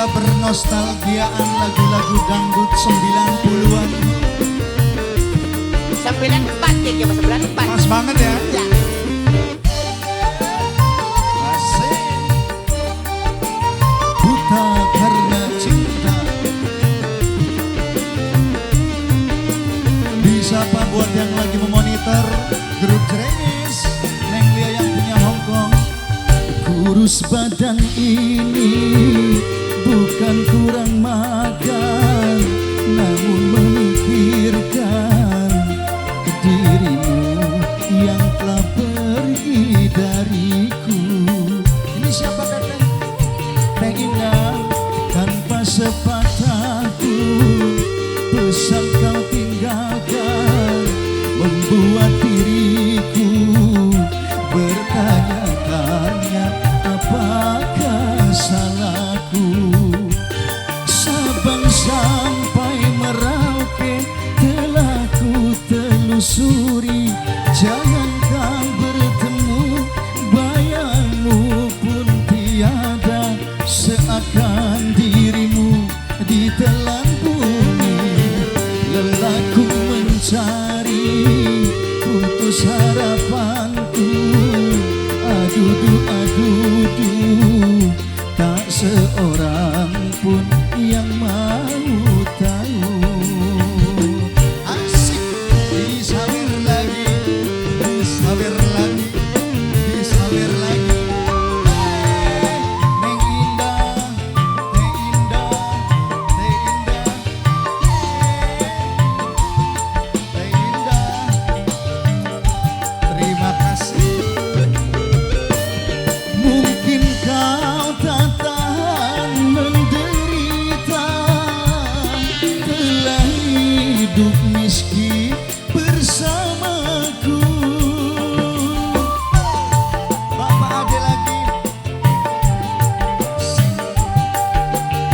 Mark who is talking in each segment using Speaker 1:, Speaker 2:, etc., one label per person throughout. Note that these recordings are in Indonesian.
Speaker 1: kita bernostalgiaan lagu-lagu dangdut 90-an.
Speaker 2: 94 ya, Mas, 94.
Speaker 1: Pas banget ya.
Speaker 2: Ya.
Speaker 1: Asik. Buta karena cinta. Bisa apa buat yang lagi memonitor grup Jeremis, Neng Lia yang punya Hongkong. Kurus badan ini bukan kurang makan, namun memikirkan dirimu yang telah pergi dariku. Ini siapa Teteh? Teh Indah. Tanpa sepatahku pesan kau tinggalkan, membuat diriku bertanya-tanya apakah salahku. Sabang sampai Merauke telah ku telusuri, jangankan bertemu bayangmu pun tiada, seakan dirimu ditelan bumi. Lelahku mencari putus harapanku, adudu adudu, tak seorang pun yang mau tahu. Asik, disawer lagi, disawer lagi, disawer lagi. Neng Indah, Teh Indah, Teh Indah, Teh Indah. Terima kasih. Mungkin kau tak tahan menderita, telah hidup miskin bersamaku. Bapak Ade lagi.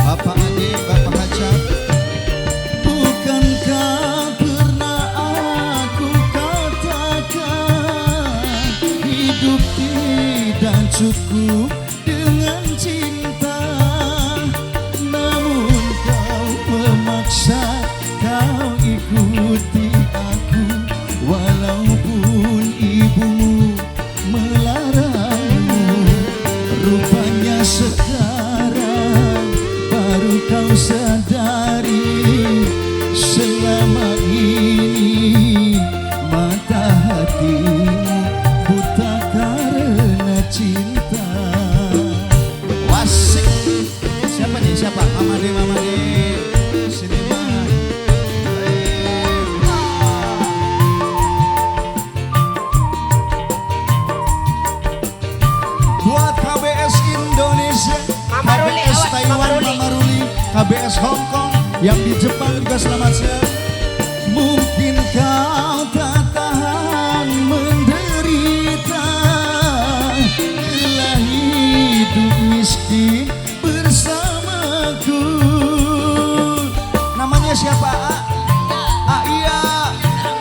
Speaker 1: Bapak Ade, Bapak Hajat. Bukankah pernah aku katakan hidup tidak cukup dengan cinta, namun kau memaksa, kau ikuti aku, walaupun ibumu melarangmu. Rupanya sekarang baru kau sadari, selama ini mata hatimu buta karena cinta. Wasik. Siapa nih? Siapa? Mama De, Mama De. Sini mah. Buat KBS Indonesia,
Speaker 2: Mama Ruli,
Speaker 1: KBS
Speaker 2: awas,
Speaker 1: Taiwan,
Speaker 2: Mama Ruli.
Speaker 1: Mama Ruli, KBS Hong Kong, yang di Jepang juga selamat siang. Mungkin kau tak tahan menderita, telah hidup miskin bersamaku. Namanya siapa? Iya,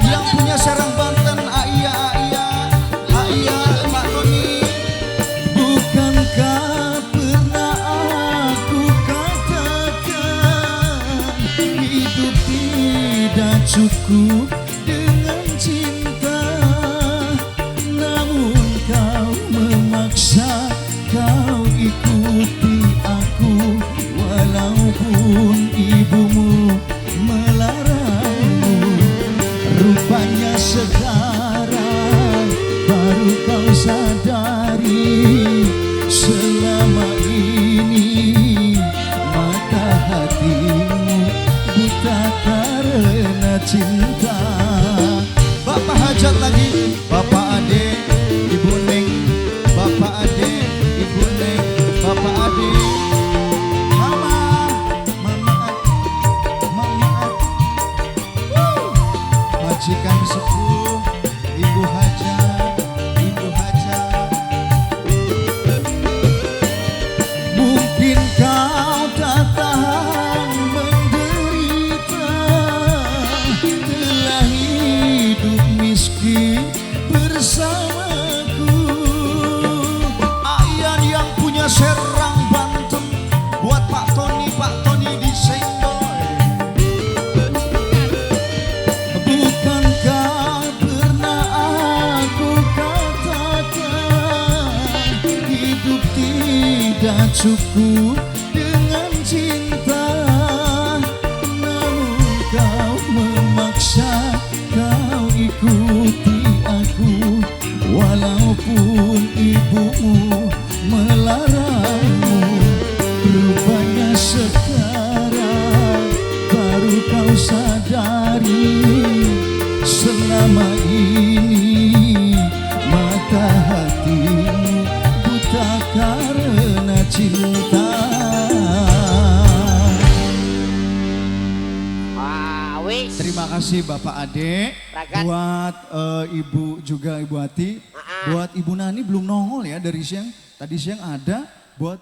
Speaker 1: yang punya Serang Banten. Iya, iya, Pak Tony. Bukankah pernah aku katakan hidup tidak cukup dengan cinta, namun kau memaksa, kau ikuti aku, walaupun ibumu melarangmu. Rupanya sekarang baru kau sadari, selama ini mata hatimu buta karena cinta. Bapak Hajat lagi, Bapak Ade, Ibu Neng, Bapak Ade, Ibu Neng, Bapak Ade. Mama, Mama Ade, Mama Ade. Majikan sepuh, Ibu Hajat, Ibu Hajat. Mungkin kau tak tahan menderita, telah hidup miskin bersamaku. Ayan yang punya Serang Banten, buat Pak Tony. sudah cukup dengan cinta, namun kau memaksa, kau ikuti aku, walaupun ibumu melarangmu. Rupanya sekarang baru kau sadari, selama ini mata hatimu buta karena cinta.
Speaker 2: Wah, wis.
Speaker 1: Terima kasih Bapak Ade,
Speaker 2: Ragat.
Speaker 1: buat Ibu juga Ibu Ati, buat Ibu Nani belum nongol ya dari siang. Tadi siang ada, buat